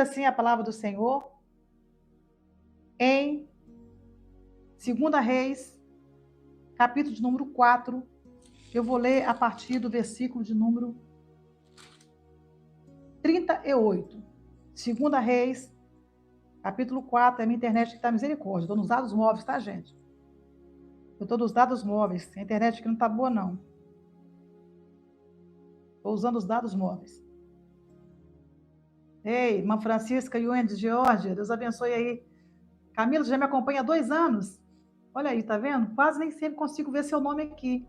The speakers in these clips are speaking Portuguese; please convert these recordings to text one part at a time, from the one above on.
assim a palavra do Senhor em 2 Reis, capítulo de número 4. Eu vou ler a partir do versículo de número 38. 2 Reis, capítulo 4. É a minha internet que está misericórdia. Estou nos dados móveis, tá, gente? Eu estou nos dados móveis. A internet aqui não está boa, não. Estou usando os dados móveis. Ei, irmã Francisca e Wendy de Geórgia, Deus abençoe aí. Camila, já me acompanha há 2 anos. Olha aí, tá vendo? Quase nem sempre consigo ver seu nome aqui.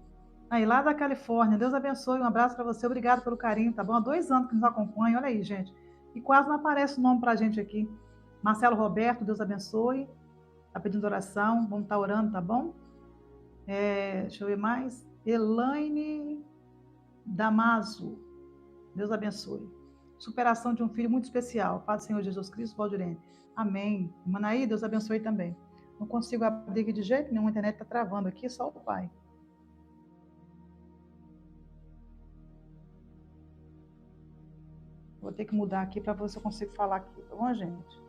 Aí, lá da Califórnia. Deus abençoe, um abraço para você. Obrigado pelo carinho, tá bom? Há 2 anos que nos acompanha. Olha aí, gente. E quase não aparece o nome pra gente aqui. Marcelo Roberto, Deus abençoe. Tá pedindo oração. Vamos estar orando, tá bom? Deixa eu ver mais. Elaine Damaso. Deus abençoe. Superação de um filho muito especial. Paz do Senhor Jesus Cristo, Valdirene. Amém. Manaí, Deus abençoe também. Não consigo abrir aqui de jeito nenhum, a internet está travando aqui, só o pai. Vou ter que mudar aqui para ver se eu consigo falar aqui, tá bom, gente?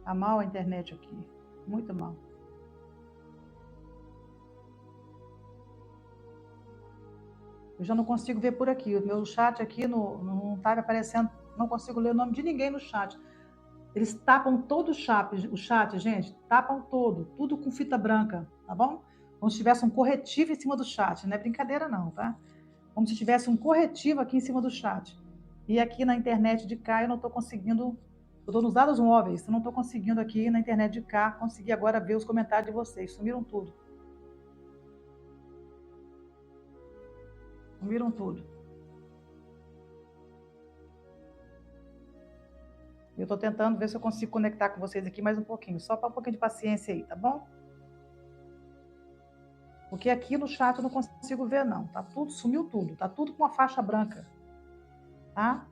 Tá mal a internet aqui, muito mal. Eu já não consigo ver por aqui, o meu chat aqui não está aparecendo, não consigo ler o nome de ninguém no chat. Eles tapam todo o chat, gente, tapam todo, tudo com fita branca, tá bom? Como se tivesse um corretivo em cima do chat, não é brincadeira não, tá? Como se tivesse um corretivo aqui em cima do chat. E aqui na internet de cá eu não estou conseguindo, eu estou nos dados móveis, eu não estou conseguindo aqui na internet de cá conseguir agora ver os comentários de vocês, sumiram tudo. Sumiram tudo. Eu estou tentando ver se eu consigo conectar com vocês aqui mais um pouquinho, só para um pouquinho de paciência aí, tá bom? Porque aqui no chat eu não consigo ver, não. Tá tudo, sumiu tudo. Tá tudo com uma faixa branca. Tá?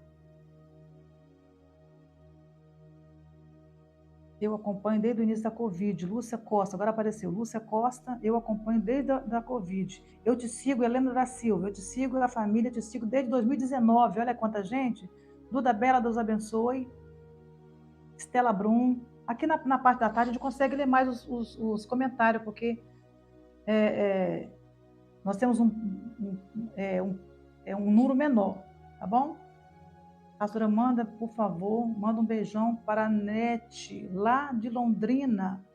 Eu acompanho desde o início da Covid. Lúcia Costa, agora apareceu. Lúcia Costa, eu acompanho desde a Covid. Eu te sigo, Helena da Silva. Eu te sigo, a família, te sigo desde 2019. Olha quanta gente. Duda Bela, Deus abençoe. Estela Brum. Aqui na parte da tarde a gente consegue ler mais os comentários, porque nós temos um número menor, tá bom? Pastora, manda, por favor, manda um beijão para a Nete, lá de Londrina.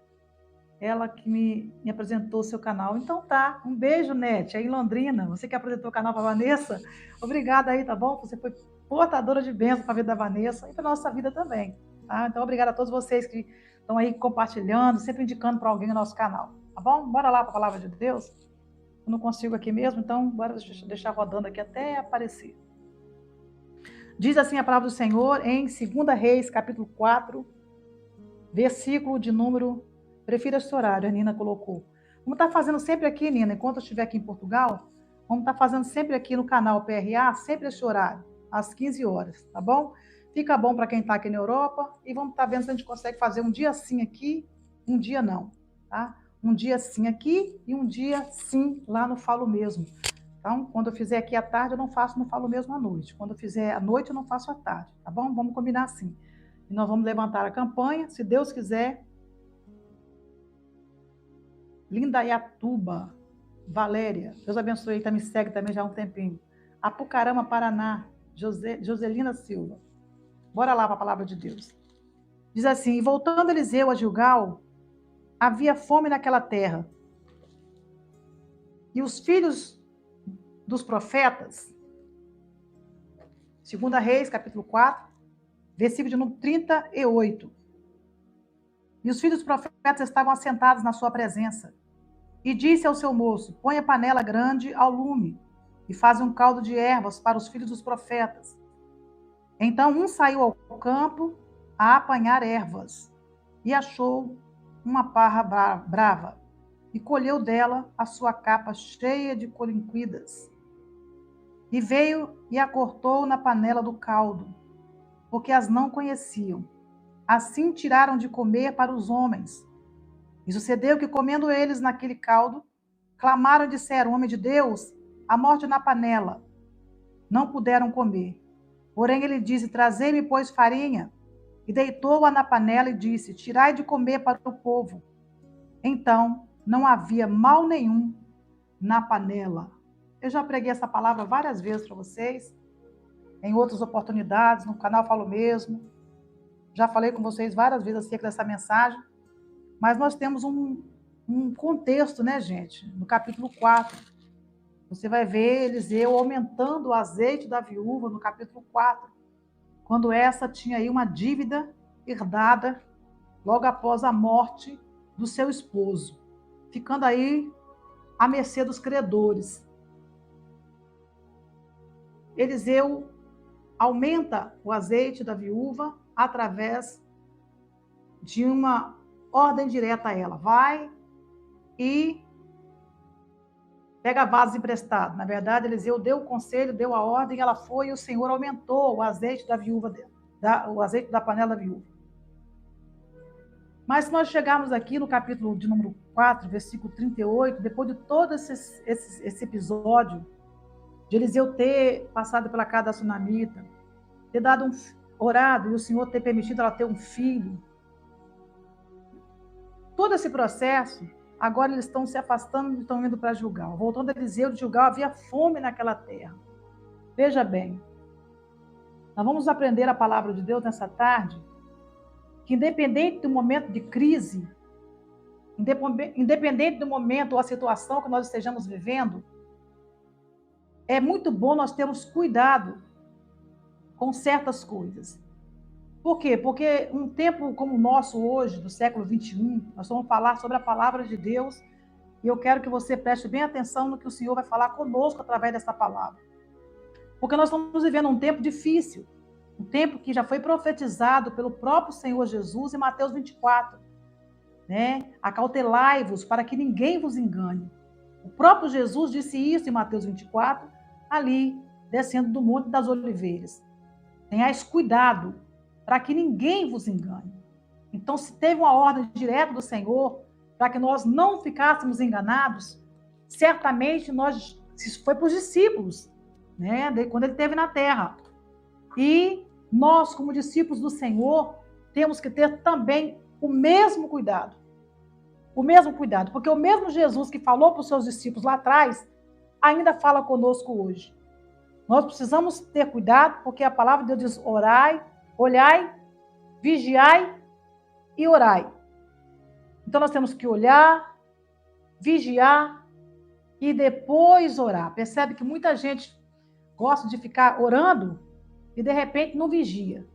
Ela que me apresentou o seu canal. Então tá, um beijo, Nete, aí em Londrina. Você que apresentou o canal para a Vanessa. Obrigada aí, tá bom? Você foi portadora de bênção para a vida da Vanessa e para a nossa vida também. Tá? Então, obrigada a todos vocês que estão aí compartilhando, sempre indicando para alguém o nosso canal. Tá bom? Bora lá para a palavra de Deus. Eu não consigo aqui mesmo, então bora deixar rodando aqui até aparecer. Diz assim a palavra do Senhor em 2 Reis, capítulo 4, versículo de número... Prefiro esse horário, a Nina colocou. Vamos estar fazendo sempre aqui, Nina, enquanto eu estiver aqui em Portugal, vamos estar fazendo sempre aqui no canal PRA, sempre esse horário, às 15 horas, tá bom? Fica bom para quem está aqui na Europa e vamos estar vendo se a gente consegue fazer um dia sim aqui, um dia não, tá? Um dia sim aqui e um dia sim lá no Falo Mesmo. Então, quando eu fizer aqui à tarde, eu não falo mesmo à noite. Quando eu fizer à noite, eu não faço à tarde, tá bom? Vamos combinar assim. E nós vamos levantar a campanha, se Deus quiser. Lindaiatuba, Valéria, Deus abençoe, tá, me segue também já há um tempinho. Apucarama, Paraná, Joselina Silva. Bora lá para a palavra de Deus. Diz assim, e voltando Eliseu a Gilgal, havia fome naquela terra. E os filhos dos profetas, 2 Reis, capítulo 4, versículo de número 38. E os filhos dos profetas estavam assentados na sua presença. E disse ao seu moço, põe a panela grande ao lume, e faz um caldo de ervas para os filhos dos profetas. Então um saiu ao campo a apanhar ervas, e achou uma parra brava, e colheu dela a sua capa cheia de colinquidas. E veio e a cortou na panela do caldo, porque as não conheciam. Assim tiraram de comer para os homens. E sucedeu que, comendo eles naquele caldo, clamaram e disseram: homem de Deus, a morte na panela. Não puderam comer. Porém ele disse: trazei-me, pois, farinha. E deitou-a na panela e disse: tirai de comer para o povo. Então não havia mal nenhum na panela. Eu já preguei essa palavra várias vezes para vocês, em outras oportunidades, no canal Falo Mesmo. Já falei com vocês várias vezes acerca dessa mensagem, mas nós temos um contexto, né, gente? No capítulo 4, você vai ver Eliseu aumentando o azeite da viúva no capítulo 4, quando essa tinha aí uma dívida herdada logo após a morte do seu esposo, ficando aí à mercê dos credores. Eliseu aumenta o azeite da viúva através de uma ordem direta a ela. Vai e pega vasos emprestados. Na verdade, Eliseu deu o conselho, deu a ordem, ela foi e o Senhor aumentou o azeite da viúva, o azeite da panela da viúva. Mas se nós chegarmos aqui no capítulo de número 4, versículo 38, depois de todo esse episódio, de Eliseu ter passado pela casa da sunamita, ter dado orado e o Senhor ter permitido ela ter um filho, todo esse processo, agora eles estão se afastando e estão indo para Gilgal. Voltando a Eliseu de Gilgal, havia fome naquela terra. Veja bem, nós vamos aprender a palavra de Deus nessa tarde, que independente do momento de crise, independente do momento ou a situação que nós estejamos vivendo, é muito bom nós termos cuidado com certas coisas. Por quê? Porque um tempo como o nosso hoje, do século 21, nós vamos falar sobre a palavra de Deus e eu quero que você preste bem atenção no que o Senhor vai falar conosco através dessa palavra. Porque nós estamos vivendo um tempo difícil, um tempo que já foi profetizado pelo próprio Senhor Jesus em Mateus 24, né? Acautelai-vos para que ninguém vos engane. O próprio Jesus disse isso em Mateus 24, ali, descendo do Monte das Oliveiras. Tenhais cuidado para que ninguém vos engane. Então, se teve uma ordem direta do Senhor para que nós não ficássemos enganados, certamente isso foi para os discípulos, né? Quando ele esteve na terra. E nós, como discípulos do Senhor, temos que ter também o mesmo cuidado. O mesmo cuidado, porque o mesmo Jesus que falou para os seus discípulos lá atrás, ainda fala conosco hoje. Nós precisamos ter cuidado, porque a palavra de Deus diz: orai, olhai, vigiai e orai. Então nós temos que olhar, vigiar e depois orar. Percebe que muita gente gosta de ficar orando e de repente não vigia.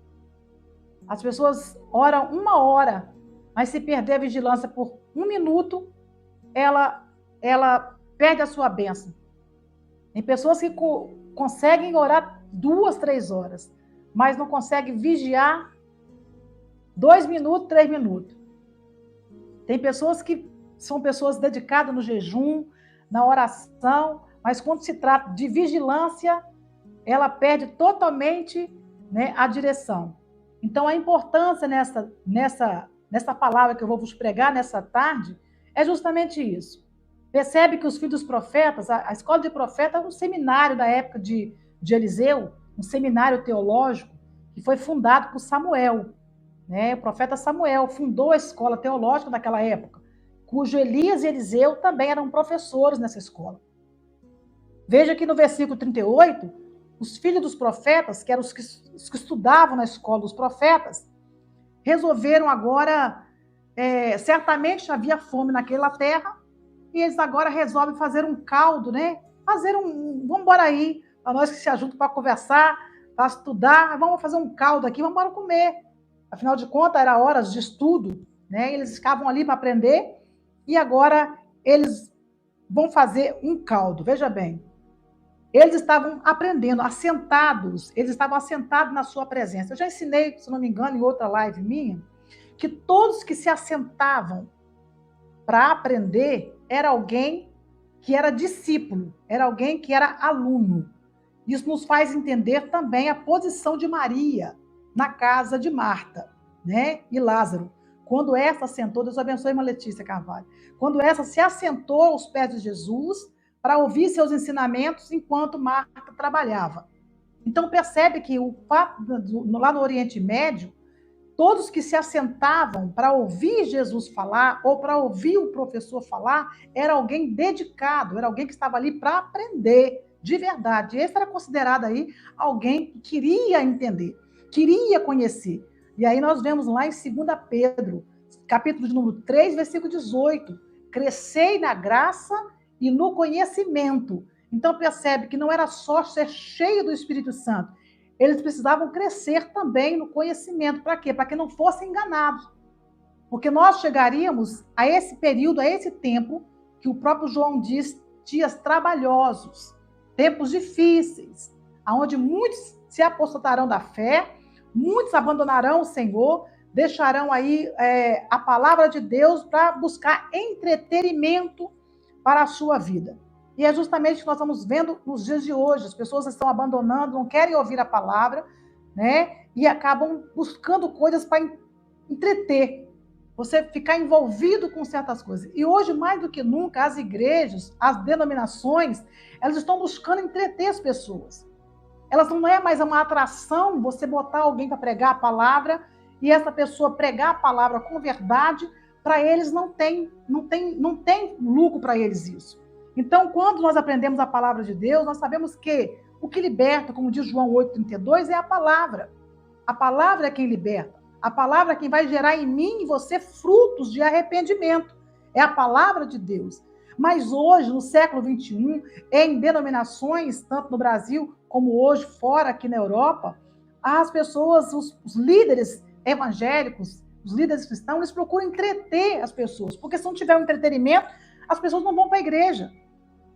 As pessoas oram 1 hora, mas se perder a vigilância por 1 minuto, ela perde a sua bênção. Tem pessoas que conseguem orar 2, 3 horas, mas não conseguem vigiar 2 minutos, 3 minutos. Tem pessoas que são pessoas dedicadas no jejum, na oração, mas quando se trata de vigilância, ela perde totalmente, né, a direção. Então, a importância nessa palavra que eu vou vos pregar nessa tarde é justamente isso. Percebe que os filhos dos profetas, a escola de profeta era um seminário da época de Eliseu, um seminário teológico que foi fundado por Samuel, né? O profeta Samuel fundou a escola teológica daquela época, cujo Elias e Eliseu também eram professores nessa escola. Veja que no versículo 38, os filhos dos profetas, que eram os que estudavam na escola dos profetas, resolveram agora, certamente havia fome naquela terra, e eles agora resolvem fazer um caldo, né? Vamos embora aí, para nós que se ajuntam para conversar, para estudar, vamos fazer um caldo aqui, vamos embora comer. Afinal de contas, era horas de estudo, né? Eles ficavam ali para aprender, e agora eles vão fazer um caldo. Veja bem, eles estavam aprendendo, eles estavam assentados na sua presença. Eu já ensinei, se não me engano, em outra live minha, que todos que se assentavam para aprender era alguém que era discípulo, era alguém que era aluno. Isso nos faz entender também a posição de Maria na casa de Marta, né, e Lázaro. Quando essa assentou, Deus abençoe, irmã Letícia Carvalho, quando essa se assentou aos pés de Jesus para ouvir seus ensinamentos enquanto Marta trabalhava. Então percebe que lá no Oriente Médio, todos que se assentavam para ouvir Jesus falar ou para ouvir o professor falar, era alguém dedicado, era alguém que estava ali para aprender de verdade. Esse era considerado aí alguém que queria entender, queria conhecer. E aí nós vemos lá em 2 Pedro, capítulo de número 3, versículo 18, crescei na graça e no conhecimento. Então percebe que não era só ser cheio do Espírito Santo, eles precisavam crescer também no conhecimento. Para quê? Para que não fossem enganados. Porque nós chegaríamos a esse período, a esse tempo, que o próprio João diz, dias trabalhosos, tempos difíceis, onde muitos se apostatarão da fé, muitos abandonarão o Senhor, deixarão aí a palavra de Deus para buscar entretenimento para a sua vida. E é justamente o que nós estamos vendo nos dias de hoje. As pessoas estão abandonando, não querem ouvir a palavra, né? E acabam buscando coisas para entreter. Você ficar envolvido com certas coisas. E hoje, mais do que nunca, as igrejas, as denominações, elas estão buscando entreter as pessoas. Elas não é mais uma atração você botar alguém para pregar a palavra e essa pessoa pregar a palavra com verdade. Para eles não tem lucro para eles isso. Então, quando nós aprendemos a palavra de Deus, nós sabemos que o que liberta, como diz João 8,32, é a palavra. A palavra é quem liberta. A palavra é quem vai gerar em mim e você frutos de arrependimento. É a palavra de Deus. Mas hoje, no século XXI, em denominações, tanto no Brasil como hoje fora, aqui na Europa, as pessoas, os líderes evangélicos, os líderes cristãos, eles procuram entreter as pessoas. Porque se não tiver um entretenimento, as pessoas não vão para a igreja.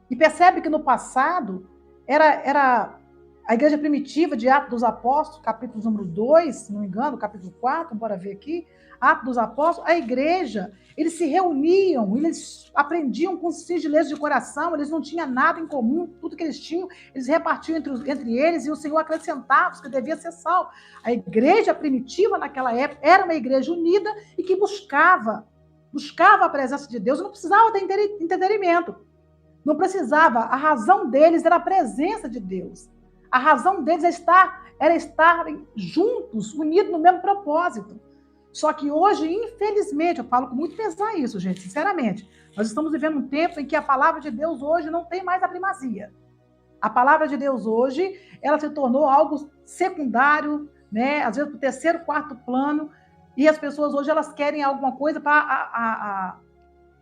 E percebe que no passado, era a igreja primitiva de Atos dos Apóstolos, capítulo número 2, se não me engano, capítulo 4, bora ver aqui, Atos dos Apóstolos, a igreja, eles se reuniam, eles aprendiam com sigileza de coração, eles não tinham nada em comum, tudo que eles tinham, eles repartiam entre eles e o Senhor acrescentava os que devia ser salvo. A igreja primitiva naquela época era uma igreja unida e que buscava a presença de Deus, não precisava ter entretenimento. Não precisava, a razão deles era a presença de Deus. A razão deles era estarem juntos, unidos no mesmo propósito. Só que hoje, infelizmente, eu falo com muito pesar isso, gente, sinceramente, nós estamos vivendo um tempo em que a palavra de Deus hoje não tem mais a primazia. A palavra de Deus hoje, ela se tornou algo secundário, né? Às vezes para o terceiro, quarto plano, e as pessoas hoje elas querem alguma coisa para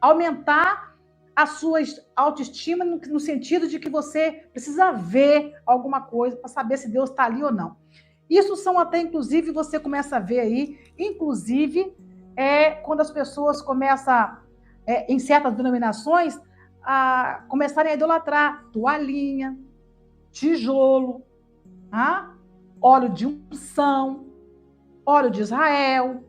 aumentar a sua autoestima no sentido de que você precisa ver alguma coisa para saber se Deus está ali ou não. Isso são até, inclusive, você começa a ver aí, inclusive, quando as pessoas começam, em certas denominações, a começarem a idolatrar toalhinha, tijolo, óleo de unção, óleo de Israel,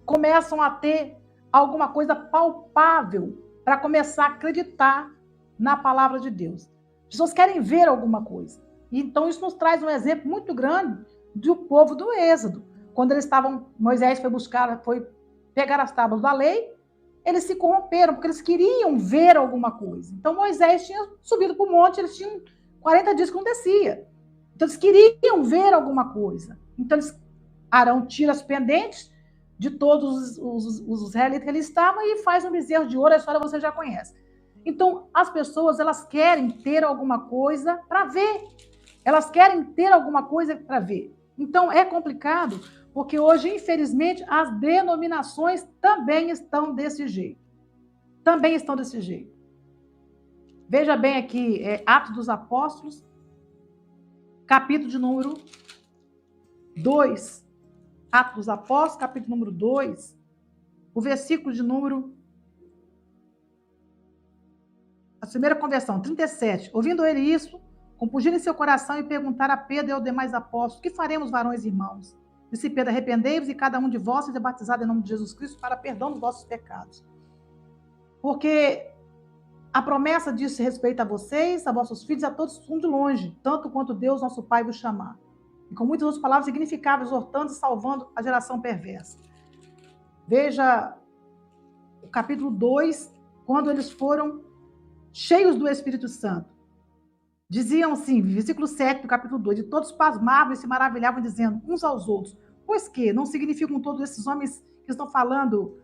começam a ter alguma coisa palpável para começar a acreditar na palavra de Deus. As pessoas querem ver alguma coisa. Então, isso nos traz um exemplo muito grande do povo do Êxodo. Quando Moisés foi pegar as tábuas da lei, eles se corromperam, porque eles queriam ver alguma coisa. Então, Moisés tinha subido para o monte, eles tinham 40 dias que não descia. Então, eles queriam ver alguma coisa. Então, Arão tira as pendentes de todos os israelitas que ali estavam e faz um bezerro de ouro, a história você já conhece. Então, as pessoas, elas querem ter alguma coisa para ver. Elas querem ter alguma coisa para ver. Então, é complicado, porque hoje, infelizmente, as denominações também estão desse jeito. Também estão desse jeito. Veja bem aqui, Atos dos Apóstolos, capítulo de número 2. Atos dos Apóstolos, capítulo número 2, o versículo de número... A primeira conversão, 37. Ouvindo ele isso, compungiram em seu coração e perguntaram a Pedro e aos demais apóstolos: que faremos, varões e irmãos? Disse Pedro: arrependei-vos e cada um de vós seja batizado em nome de Jesus Cristo para perdão dos vossos pecados. Porque a promessa diz respeito a vocês, a vossos filhos, a todos que estão de longe, tanto quanto Deus, nosso Pai, vos chamar. E com muitas outras palavras significava, exortando e salvando a geração perversa. Veja o capítulo 2, quando eles foram cheios do Espírito Santo. Diziam assim, versículo 7 do capítulo 2, e todos pasmavam e se maravilhavam, dizendo uns aos outros, pois que não significam todos esses homens que estão falando,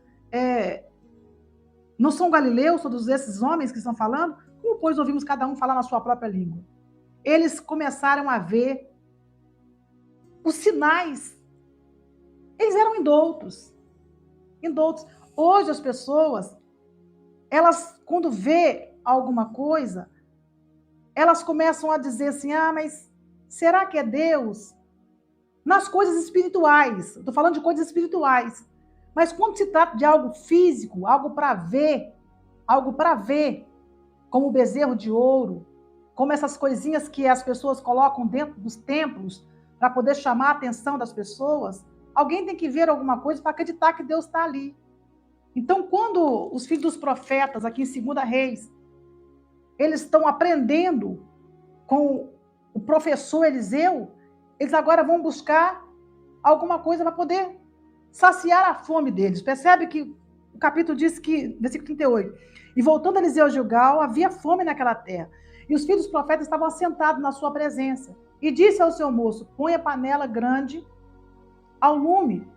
não são galileus todos esses homens que estão falando? Como, pois, ouvimos cada um falar na sua própria língua? Eles começaram a ver os sinais. Eles eram indoutos. Hoje as pessoas, elas, quando vê alguma coisa, elas começam a dizer assim, mas será que é Deus? Nas coisas espirituais, estou falando de coisas espirituais. Mas quando se trata de algo físico, algo para ver, como o bezerro de ouro, como essas coisinhas que as pessoas colocam dentro dos templos para poder chamar a atenção das pessoas, alguém tem que ver alguma coisa para acreditar que Deus está ali. Então, quando os filhos dos profetas, aqui em 2 Reis, eles estão aprendendo com o professor Eliseu, eles agora vão buscar alguma coisa para poder saciar a fome deles. Percebe que o capítulo diz que, versículo 38, e voltando Eliseu a Gilgal, havia fome naquela terra, e os filhos dos profetas estavam assentados na sua presença. E disse ao seu moço, põe a panela grande ao lume,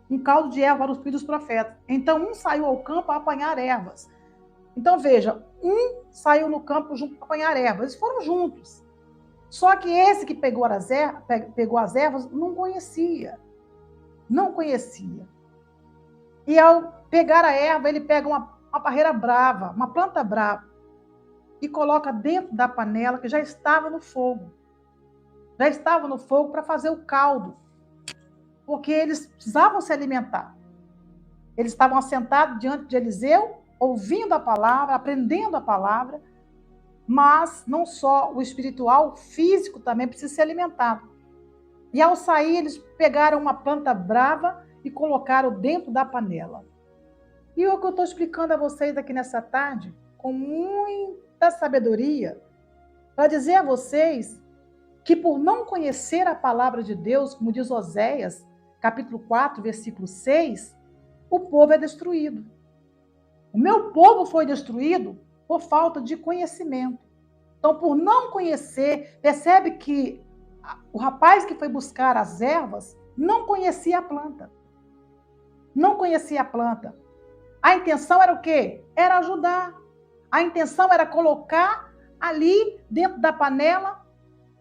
um caldo de erva para os filhos dos profetas. Então um saiu ao campo a apanhar ervas. Então veja, um saiu no campo junto para apanhar ervas. Eles foram juntos. Só que esse que pegou as ervas não conhecia. E ao pegar a erva, ele pega uma parreira brava, uma planta brava, e coloca dentro da panela que já estava no fogo. Para fazer o caldo. Porque eles precisavam se alimentar. Eles estavam assentados diante de Eliseu, ouvindo a palavra, aprendendo a palavra, mas não só o espiritual, o físico também precisa ser alimentado. E ao sair, eles pegaram uma planta brava e colocaram dentro da panela. E o que eu estou explicando a vocês aqui nessa tarde, com muita sabedoria, para dizer a vocês que por não conhecer a palavra de Deus, como diz Oséias, capítulo 4, versículo 6, o povo é destruído. O meu povo foi destruído por falta de conhecimento. Então, por não conhecer, percebe que o rapaz que foi buscar as ervas não conhecia a planta. A intenção era o quê? Era ajudar. A intenção era colocar ali dentro da panela,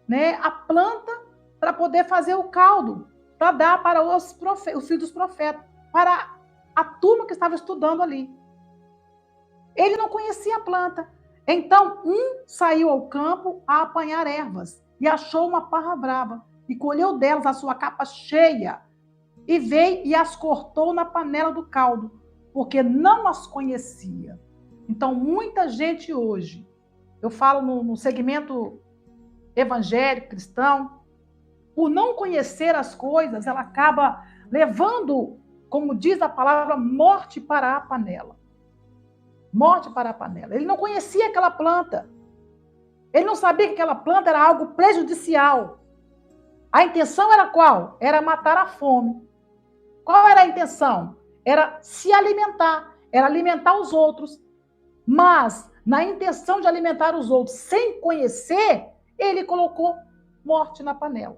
né, a planta para poder fazer o caldo, para dar para os filhos dos profetas, para a turma que estava estudando ali. Ele não conhecia a planta. Então, um saiu ao campo a apanhar ervas e achou uma parra brava e colheu delas a sua capa cheia e veio e as cortou na panela do caldo, porque não as conhecia. Então, muita gente hoje, eu falo no segmento evangélico, cristão, por não conhecer as coisas, ela acaba levando, como diz a palavra, morte para a panela. Ele não conhecia aquela planta. Ele não sabia que aquela planta era algo prejudicial. A intenção era qual? Era matar a fome. Qual era a intenção? Era se alimentar, era alimentar os outros. Mas, na intenção de alimentar os outros sem conhecer, ele colocou morte na panela.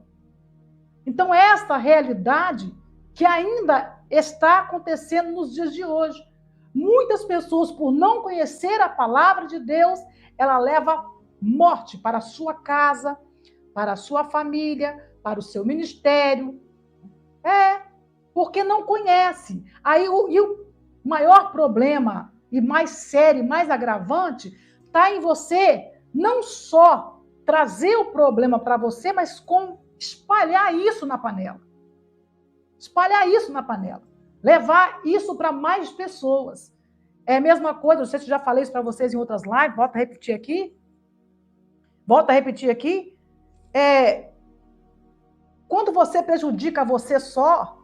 Então, esta realidade que ainda está acontecendo nos dias de hoje. Muitas pessoas, por não conhecer a palavra de Deus, ela leva morte para a sua casa, para a sua família, para o seu ministério. Porque não conhece. Aí o maior problema, e mais sério, mais agravante, está em você não só trazer o problema para você, mas com espalhar isso na panela. Levar isso para mais pessoas. É a mesma coisa, não sei se eu já falei isso para vocês em outras lives, volto a repetir aqui. Quando você prejudica você só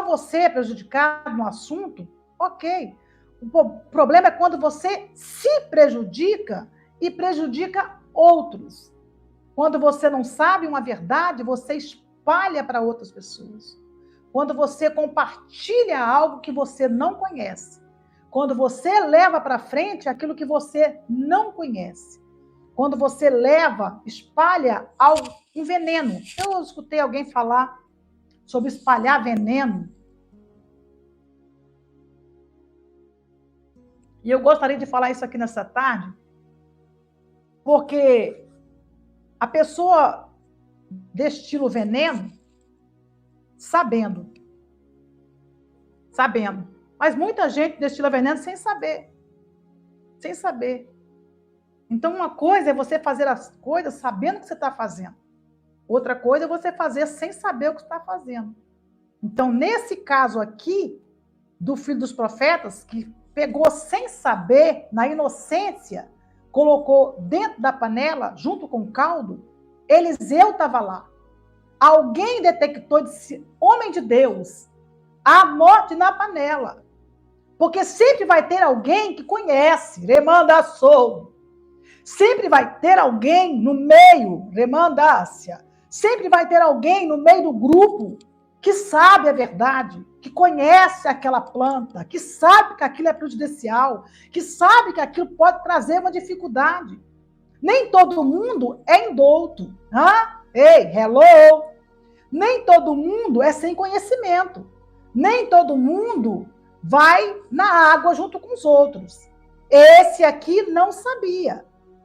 você é prejudicado no assunto, ok. O problema é quando você se prejudica e prejudica outros. Quando você não sabe uma verdade, você espalha para outras pessoas. quando você compartilha algo que você não conhece. Quando você leva para frente aquilo que você não conhece. Quando você leva, espalha um veneno. Eu escutei alguém falar sobre espalhar veneno. E eu gostaria de falar isso aqui nessa tarde, porque a pessoa destila o veneno sabendo. Mas muita gente destila veneno sem saber. Sem saber. Então, uma coisa é você fazer as coisas sabendo o que você está fazendo. Outra coisa é você fazer sem saber o que está fazendo. Então, nesse caso aqui, do filho dos profetas, que pegou sem saber, na inocência, colocou dentro da panela, junto com o caldo, Eliseu estava lá. Alguém detectou e disse, homem de Deus, há morte na panela. Porque sempre vai ter alguém que conhece, remandaçou. Sempre vai ter alguém no meio, remandácia. Sempre vai ter alguém no meio do grupo que sabe a verdade, que conhece aquela planta, que sabe que aquilo é prejudicial, que sabe que aquilo pode trazer uma dificuldade. Nem todo mundo é indouto. Ei, hello! Nem todo mundo é sem conhecimento. Nem todo mundo vai na água junto com os outros. Esse aqui não sabia.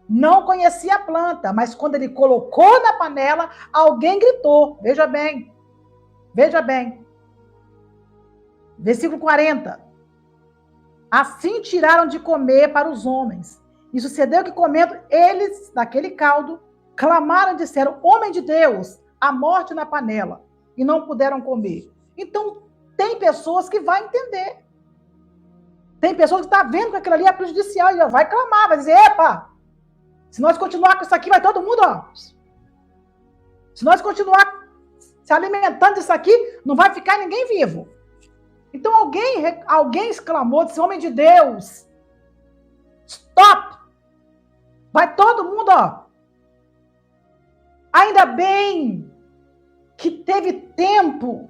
Não conhecia a planta, mas quando ele colocou na panela, alguém gritou. Veja bem. Veja bem. Versículo 40. Assim tiraram de comer para os homens. E sucedeu que, comendo eles daquele caldo, clamaram e disseram, homem de Deus, a morte na panela. E não puderam comer. Então, tem pessoas que vão entender. Tem pessoas que estão vendo que aquilo ali é prejudicial. E vai clamar, vai dizer, epa, se nós continuar com isso aqui, vai todo mundo, ó. Se nós continuar se alimentando disso aqui, não vai ficar ninguém vivo. Então alguém exclamou, disse, homem de Deus, stop! Vai todo mundo, ó. Ainda bem que teve tempo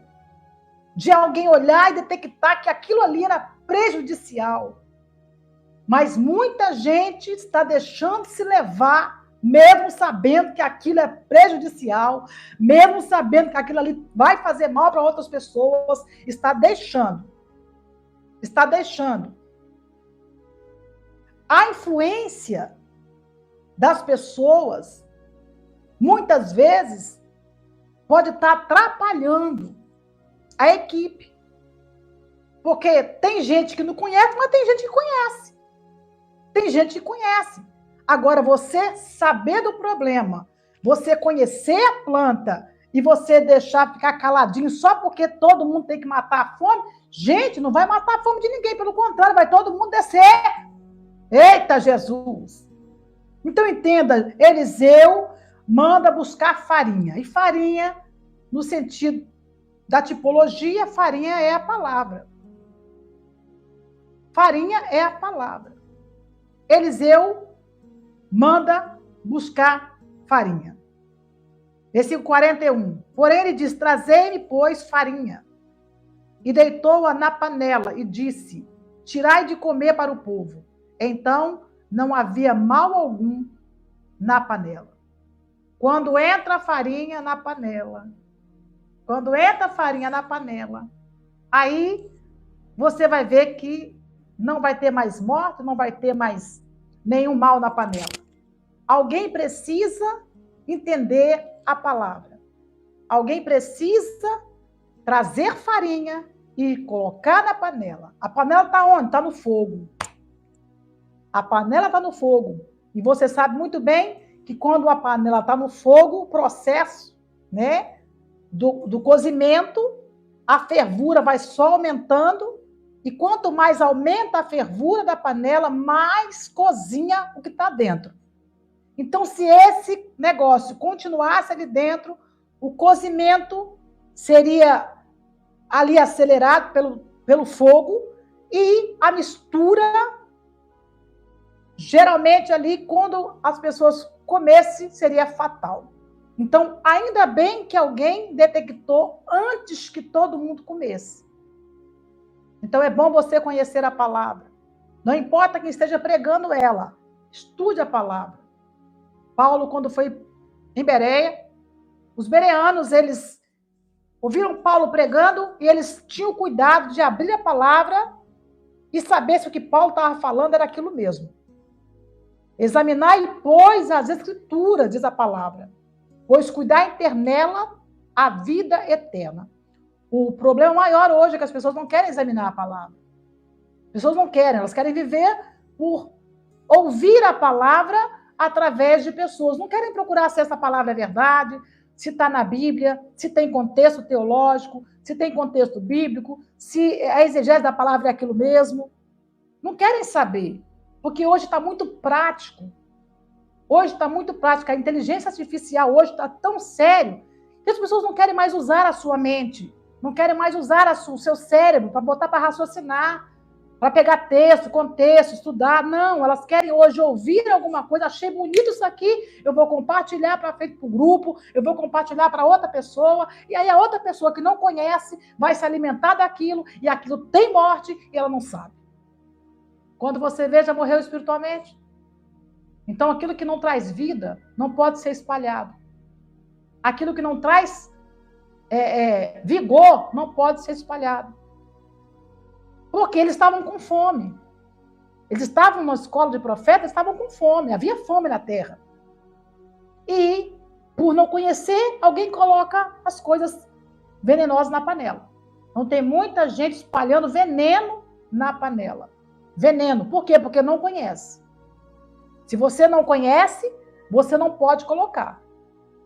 de alguém olhar e detectar que aquilo ali era prejudicial. Mas muita gente está deixando se levar, mesmo sabendo que aquilo é prejudicial, mesmo sabendo que aquilo ali vai fazer mal para outras pessoas, está deixando. Está deixando. A influência das pessoas, muitas vezes, pode estar atrapalhando a equipe. Porque tem gente que não conhece, mas tem gente que conhece. Tem gente que conhece. Agora, você saber do problema, você conhecer a planta e você deixar ficar caladinho só porque todo mundo tem que matar a fome, gente, não vai matar a fome de ninguém, pelo contrário, vai todo mundo descer. Eita, Jesus! Então, entenda, Eliseu manda buscar farinha. E farinha, no sentido da tipologia, farinha é a palavra. Farinha é a palavra. Eliseu manda buscar farinha. Versículo 41. Porém, ele diz, trazei-me, pois, farinha. E deitou-a na panela e disse, tirai de comer para o povo. Então, não havia mal algum na panela. Quando entra a farinha na panela, aí você vai ver que não vai ter mais morte, não vai ter mais nenhum mal na panela. Alguém precisa entender a palavra. Alguém precisa trazer farinha e colocar na panela. A panela está onde? Está no fogo. A panela está no fogo. E você sabe muito bem que quando a panela está no fogo, o processo, né, do cozimento, a fervura vai só aumentando. E quanto mais aumenta a fervura da panela, mais cozinha o que está dentro. Então, se esse negócio continuasse ali dentro, o cozimento seria ali acelerado pelo fogo e a mistura, geralmente ali, quando as pessoas comessem, seria fatal. Então, ainda bem que alguém detectou antes que todo mundo comesse. Então, é bom você conhecer a palavra. Não importa quem esteja pregando ela, estude a palavra. Paulo, quando foi em Bereia, os bereanos, eles ouviram Paulo pregando e eles tinham cuidado de abrir a palavra e saber se o que Paulo estava falando era aquilo mesmo. Examinai, pois, as escrituras, diz a palavra, pois cuidar em ter nela a vida eterna. O problema maior hoje é que as pessoas não querem examinar a palavra. As pessoas não querem, elas querem viver por ouvir a palavra através de pessoas. Não querem procurar se essa palavra é verdade, se está na Bíblia, se tem contexto teológico, se tem contexto bíblico, se a exegese da palavra é aquilo mesmo. Não querem saber, porque hoje está muito prático. Hoje está muito prático. A inteligência artificial hoje está tão sério que as pessoas não querem mais usar a sua mente, não querem mais usar o seu cérebro para botar para raciocinar, para pegar texto, contexto, estudar. Não, elas querem hoje ouvir alguma coisa. Achei bonito isso aqui, eu vou compartilhar para o grupo, eu vou compartilhar para outra pessoa, e aí a outra pessoa que não conhece vai se alimentar daquilo, e aquilo tem morte e ela não sabe. Quando você vê, já morreu espiritualmente. Então, aquilo que não traz vida não pode ser espalhado. Aquilo que não traz vigor não pode ser espalhado. Porque eles estavam com fome. Eles estavam na escola de profetas, estavam com fome. Havia fome na terra. E, por não conhecer, alguém coloca as coisas venenosas na panela. Então, tem muita gente espalhando veneno na panela. Veneno. Por quê? Porque não conhece. Se você não conhece, você não pode colocar.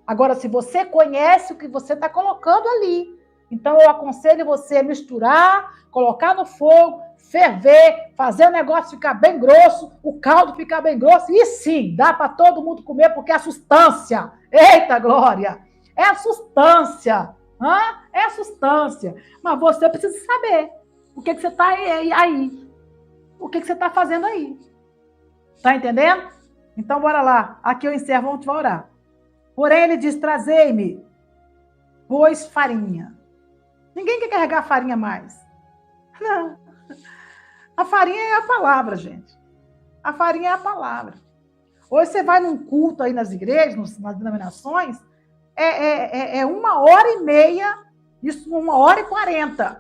Agora, se você conhece o que você está colocando ali, então eu aconselho você a misturar, colocar no fogo, ferver, fazer o negócio ficar bem grosso, o caldo ficar bem grosso, e sim, dá para todo mundo comer, porque é a sustância. Eita, glória! É a sustância. É a sustância. Mas você precisa saber o que você está aí. O que você está fazendo aí. Está entendendo? Então, bora lá. Aqui eu encerro, vamos orar. Porém, ele diz, trazei-me, pois farinha. Ninguém quer carregar farinha mais. Não. A farinha é a palavra, gente. A farinha é a palavra. Hoje você vai num culto aí nas igrejas, nas denominações, é 1h30, isso 1h40,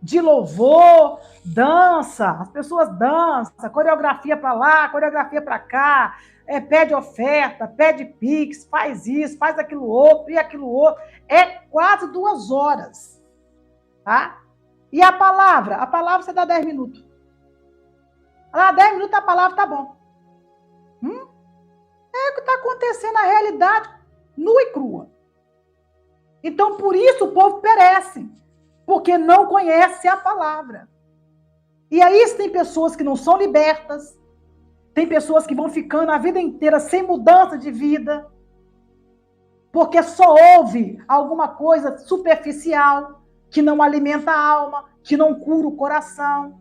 de louvor, dança, as pessoas dançam, coreografia para lá, coreografia para cá, pede oferta, pede pix, faz isso, faz aquilo outro, e aquilo outro. É quase 2 horas. Tá? E a palavra você dá 10 minutos. 10 minutos a palavra tá bom. É o que está acontecendo na realidade, nua e crua. Então, por isso o povo perece, porque não conhece a palavra. E aí tem pessoas que não são libertas, tem pessoas que vão ficando a vida inteira sem mudança de vida, porque só ouve alguma coisa superficial, que não alimenta a alma, que não cura o coração.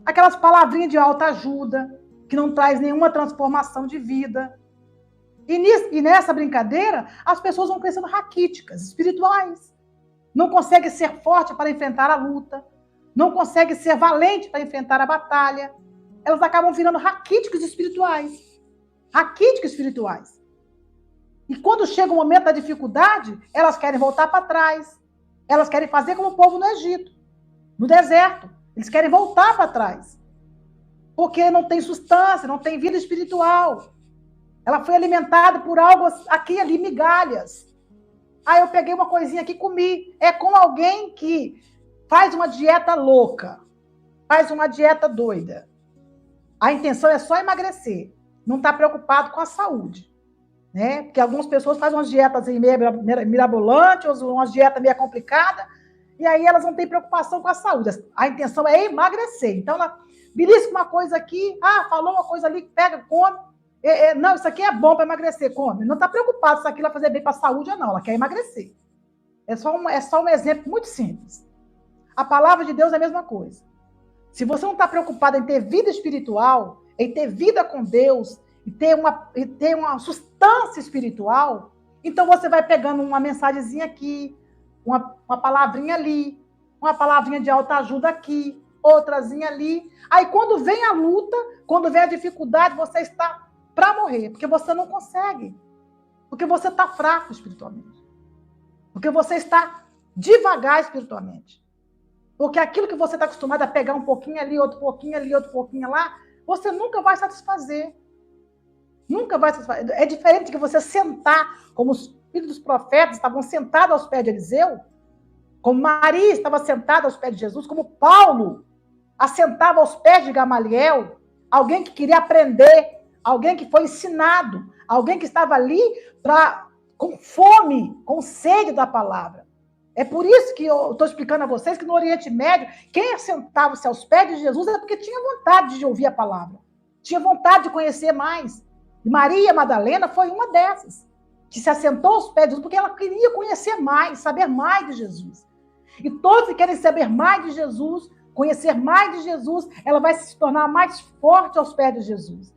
Aquelas palavrinhas de alta ajuda, que não traz nenhuma transformação de vida. E nessa brincadeira, as pessoas vão crescendo raquíticas, espirituais. Não conseguem ser forte para enfrentar a luta, não conseguem ser valente para enfrentar a batalha. Elas acabam virando raquíticos espirituais. Raquíticos espirituais. E quando chega o momento da dificuldade, elas querem voltar para trás. Elas querem fazer como o povo no Egito, no deserto. Eles querem voltar para trás. Porque não tem substância, não tem vida espiritual. Ela foi alimentada por algo aqui e ali, migalhas. Eu peguei uma coisinha aqui e comi. É como alguém que faz uma dieta louca, faz uma dieta doida. A intenção é só emagrecer. Não está preocupado com a saúde. Né? Porque algumas pessoas fazem umas dietas meio mirabolantes, umas dietas meio complicadas, e aí elas não têm preocupação com a saúde. A intenção é emagrecer. Então, ela belisca uma coisa aqui, falou uma coisa ali, pega, come. Não, isso aqui é bom para emagrecer, come. Não está preocupado se aquilo vai fazer bem para a saúde ou não, ela quer emagrecer. É só um exemplo muito simples. A palavra de Deus é a mesma coisa. Se você não está preocupado em ter vida espiritual, em ter vida com Deus, e ter uma substância espiritual, Então você vai pegando uma mensagenzinha aqui, uma palavrinha ali, uma palavrinha de autoajuda aqui, outrazinha ali. Aí quando vem a luta, quando vem a dificuldade, você está para morrer, porque você não consegue. Porque você está fraco espiritualmente. Porque você está devagar espiritualmente. Porque aquilo que você está acostumado a pegar um pouquinho ali, outro pouquinho ali, outro pouquinho lá, você nunca vai satisfazer. Nunca vai satisfazer. É diferente que você sentar, como os filhos dos profetas estavam sentados aos pés de Eliseu, como Maria estava sentada aos pés de Jesus, como Paulo assentava aos pés de Gamaliel, alguém que queria aprender, alguém que foi ensinado, alguém que estava ali com fome, com sede da palavra. É por isso que eu estou explicando a vocês que no Oriente Médio, quem assentava-se aos pés de Jesus é porque tinha vontade de ouvir a palavra, tinha vontade de conhecer mais. E Maria Madalena foi uma dessas, que se assentou aos pés de Jesus porque ela queria conhecer mais, saber mais de Jesus. E todos que querem saber mais de Jesus, conhecer mais de Jesus, ela vai se tornar mais forte aos pés de Jesus.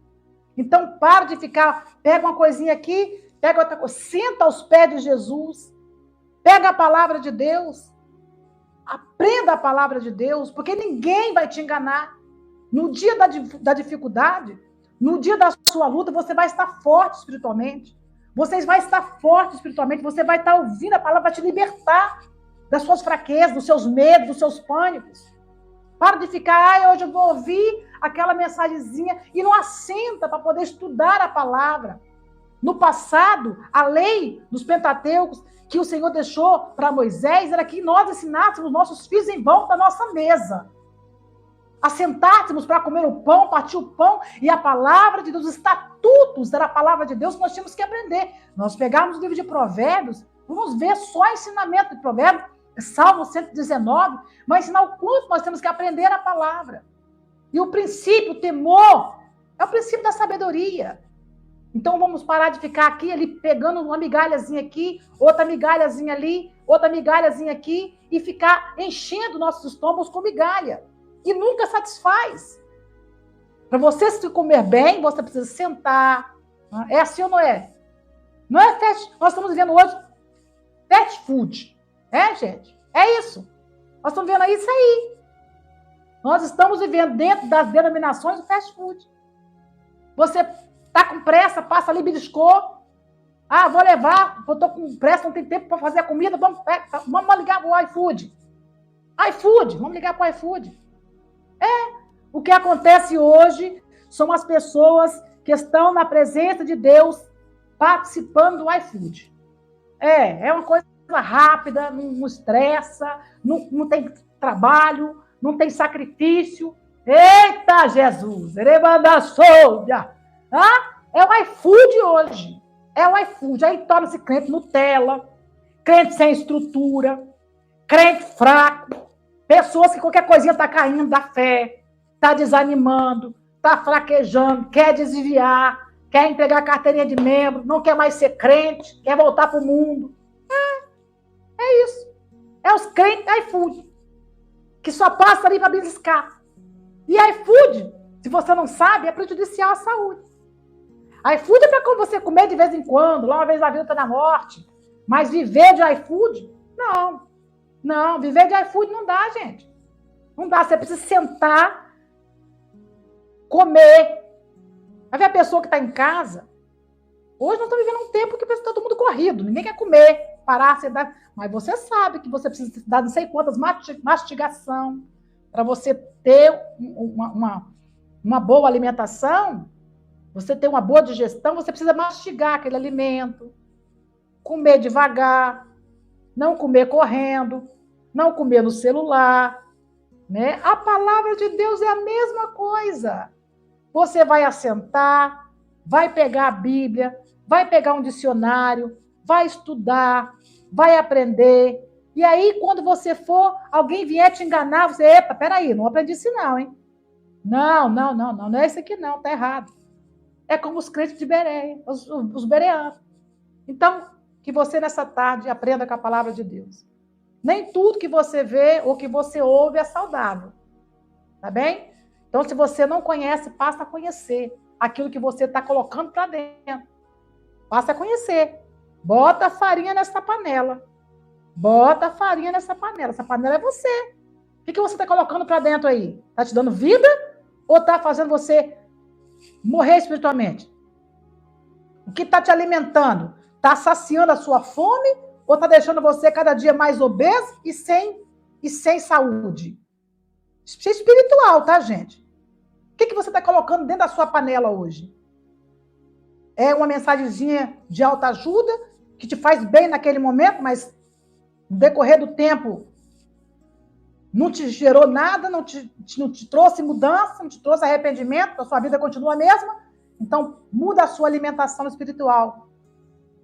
Então, para de ficar, pega uma coisinha aqui, pega outra coisa, senta aos pés de Jesus, pega a palavra de Deus, aprenda a palavra de Deus, porque ninguém vai te enganar. No dia da dificuldade, no dia da sua luta, você vai estar forte espiritualmente. Você vai estar forte espiritualmente, você vai estar ouvindo a palavra para te libertar das suas fraquezas, dos seus medos, dos seus pânicos. Para de ficar, hoje eu vou ouvir aquela mensagenzinha e não assenta para poder estudar a palavra. No passado, a lei dos Pentateucos que o Senhor deixou para Moisés era que nós ensinássemos nossos filhos em volta da nossa mesa. Assentássemos para comer o pão, partir o pão, e a palavra de Deus, os estatutos era a palavra de Deus que nós tínhamos que aprender. Nós pegarmos o livro de Provérbios, vamos ver só ensinamento de Provérbios, Salmo 119, vai ensinar o quanto nós temos que aprender a palavra. E o princípio, o temor, é o princípio da sabedoria. Então vamos parar de ficar aqui, ali, pegando uma migalhazinha aqui, outra migalhazinha ali, outra migalhazinha aqui, e ficar enchendo nossos estômagos com migalha. E nunca satisfaz. Para você se comer bem, você precisa sentar. É assim ou não é? Não é fast. Nós estamos vivendo hoje fast food. É, gente? É isso. Nós estamos vendo isso aí. Nós estamos vivendo dentro das denominações do fast food. Você está com pressa, passa ali, beliscou. Ah, vou levar, eu estou com pressa, não tem tempo para fazer a comida, vamos ligar para o iFood. Vamos ligar para o iFood. O que acontece hoje são as pessoas que estão na presença de Deus participando do iFood. É uma coisa rápida, não estressa, não tem trabalho, não tem sacrifício. Eita, Jesus! É o iFood hoje. É o iFood. Aí torna-se crente Nutella, crente sem estrutura, crente fraco, pessoas que qualquer coisinha está caindo da fé, está desanimando, está fraquejando, quer desviar, quer entregar a carteirinha de membro, não quer mais ser crente, quer voltar para o mundo. É isso. É os crentes iFood, que só passa ali para beliscar. E iFood, se você não sabe, é prejudicial à saúde. iFood é para você comer de vez em quando, lá uma vez na vida está na morte. Mas viver de iFood, não. Não, viver de iFood não dá, gente. Não dá, você precisa sentar, comer. Vai ver a pessoa que está em casa. Hoje nós estamos vivendo um tempo que está todo mundo corrido, ninguém quer comer, parar, sentar. Mas você sabe que você precisa dar não sei quantas mastigação para você ter uma boa alimentação, você ter uma boa digestão, você precisa mastigar aquele alimento, comer devagar, não comer correndo, não comer no celular, né? A palavra de Deus é a mesma coisa. Você vai assentar, vai pegar a Bíblia, vai pegar um dicionário, vai estudar, vai aprender. E aí, quando você for, alguém vier te enganar, você, epa, peraí, não aprendi isso não, hein? Não é esse aqui não, tá errado. É como os crentes de Bereia, os bereanos. Então, que você nessa tarde aprenda com a palavra de Deus. Nem tudo que você vê ou que você ouve é saudável. Tá bem? Então, se você não conhece, passa a conhecer aquilo que você está colocando para dentro. Passa a conhecer. Bota a farinha nessa panela. Bota a farinha nessa panela. Essa panela é você. O que você está colocando para dentro aí? Está te dando vida ou está fazendo você morrer espiritualmente? O que está te alimentando? Está saciando a sua fome ou está deixando você cada dia mais obeso e sem saúde? Isso é espiritual, tá, gente? O que você está colocando dentro da sua panela hoje? É uma mensagenzinha de autoajuda que te faz bem naquele momento, mas no decorrer do tempo não te gerou nada, não te trouxe mudança, não te trouxe arrependimento, a sua vida continua a mesma. Então, muda a sua alimentação espiritual.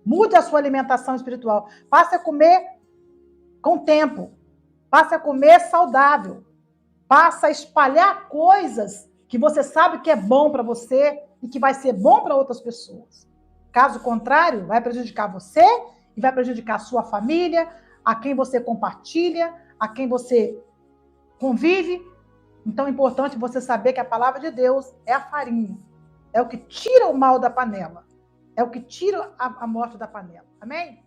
Mude a sua alimentação espiritual. Passe a comer com tempo. Passe a comer saudável. Passe a espalhar coisas que você sabe que é bom para você e que vai ser bom para outras pessoas. Caso contrário, vai prejudicar você e vai prejudicar a sua família, a quem você compartilha, a quem você convive. Então é importante você saber que a palavra de Deus é a farinha. É o que tira o mal da panela. É o que tira a morte da panela. Amém?